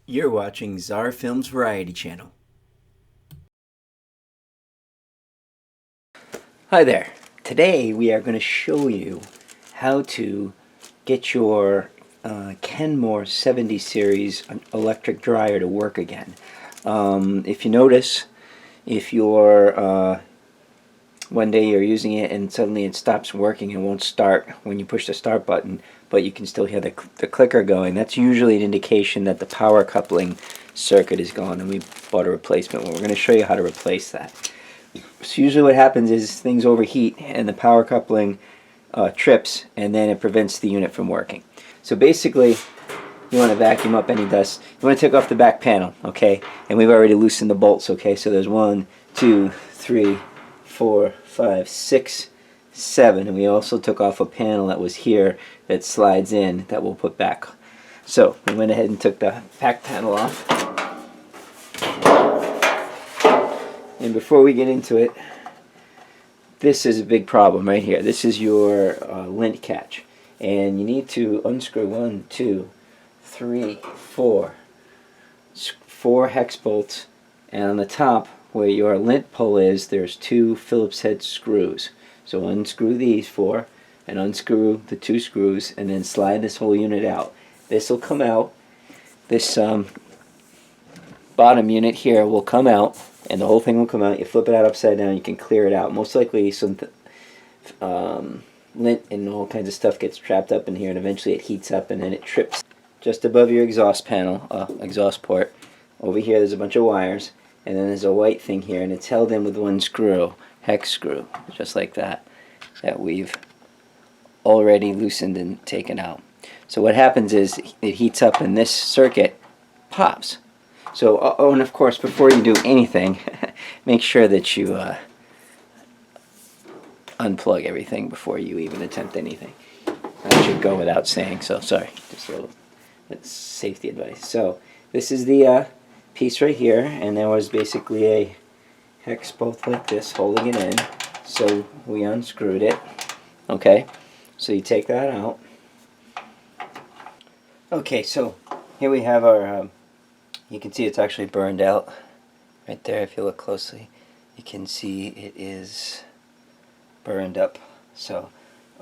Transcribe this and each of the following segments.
You're watching Czar Films Variety Channel. Hi there. Today we are going to show you how to get your Kenmore 70 series electric dryer to work again. If you notice, if you're one day you're using it and suddenly it stops working and won't start when you push the start button, but you can still hear the clicker going, that's usually an indication that the power coupling circuit is gone and we bought a replacement one. We're going to show you how to replace that. So usually what happens is things overheat and the power coupling trips, and then it prevents the unit from working. So basically you want to vacuum up any dust. You want to take off the back panel, okay? And we've already loosened the bolts, okay? So there's 1, 2, 3, 4, 5, 6, 7, and we also took off a panel that was here that slides in that we'll put back. So we went ahead and took the back panel off. And before we get into it, this is a big problem right here. This is your lint catch, and you need to unscrew 1, 2, 3, 4 hex bolts, and on the top where your lint pull is, there's 2 Phillips head screws. So unscrew these 4 and unscrew the 2 screws and then slide this whole unit out. This will come out. This bottom unit here will come out and the whole thing will come out. You flip it out upside down, you can clear it out. Most likely some lint and all kinds of stuff gets trapped up in here, and eventually it heats up and then it trips. Just above your exhaust panel, exhaust port, over here there's a bunch of wires, and then there's a white thing here, and it's held in with 1 screw, hex screw, just like that we've already loosened and taken out. So what happens is it heats up and this circuit pops. So, oh, and of course, before you do anything, make sure that you unplug everything before you even attempt anything. That should go without saying, so sorry, just a little that's safety advice. So this is the piece right here, and there was basically a hex bolt like this holding it in. So we unscrewed it. Okay, so you take that out. Okay, so here we have our you can see it's actually burned out right there. If you look closely, you can see it is burned up. So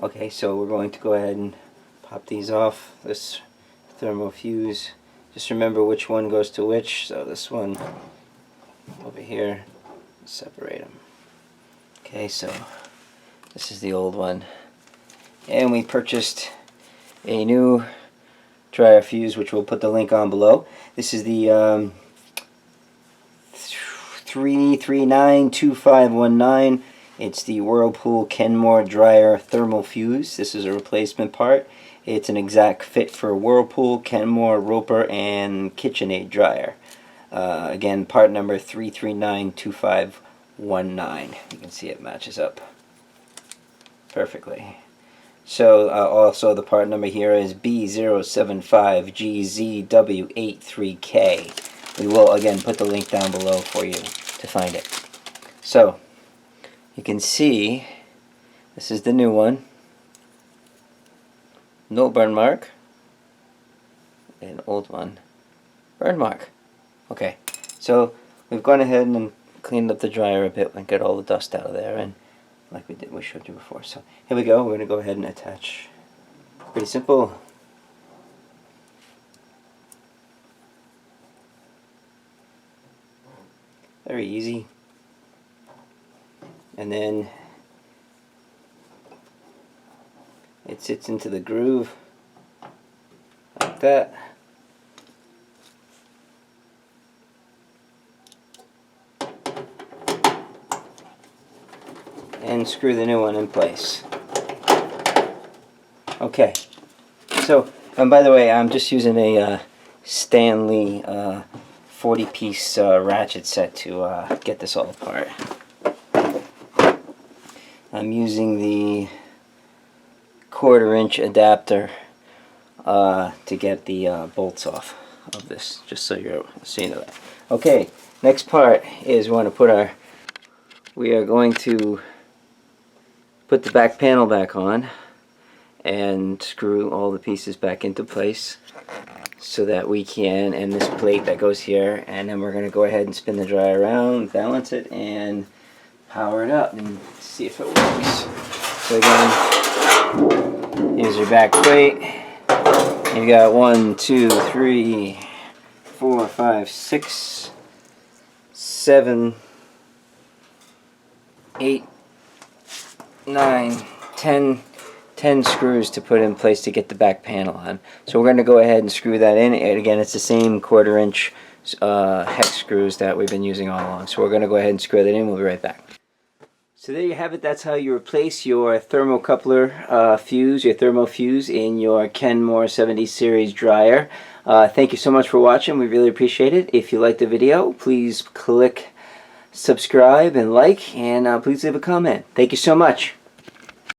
okay, so we're going to go ahead and pop these off. This thermal fuse, just remember which one goes to which. So this one over here, separate them. Okay, so this is the old one, and we purchased a new dryer fuse, which we'll put the link on below. This is the 3392519. It's the Whirlpool Kenmore Dryer thermal fuse. This is a replacement part. It's an exact fit for Whirlpool, Kenmore, Roper, and KitchenAid dryer. Again, part number 3392519. You can see it matches up perfectly. So also the part number here is B075GZW83K. We will again put the link down below for you to find it. So you can see this is the new one. No burn mark. An old one. Burn mark. Okay, so we've gone ahead and cleaned up the dryer a bit and got all the dust out of there, and like we showed you before. So here we go. We're going to go ahead and attach. Pretty simple. Very easy. And then it sits into the groove like that. And screw the new one in place. Okay, so, and by the way, I'm just using a Stanley 40-piece ratchet set to get this all apart. I'm using the 1/4-inch adapter to get the bolts off of this, just so you're seeing that. Okay, next part is we are going to put the back panel back on and screw all the pieces back into place. so that we can, and this plate that goes here, and then we're going to go ahead and spin the dryer around, balance it, and power it up and see if it works. So again, here's your back plate. You got 1, 2, 3, 4, 5, 6, 7, 8, 9, 10 screws to put in place to get the back panel on. So we're going to go ahead and screw that in. And again, it's the same 1/4 inch hex screws that we've been using all along. So we're going to go ahead and screw that in. We'll be right back. So there you have it. That's how you replace your thermocoupler fuse, your thermo fuse in your Kenmore 70 series dryer. Thank you so much for watching. We really appreciate it. If you liked the video, please click subscribe and like, and please leave a comment. Thank you so much.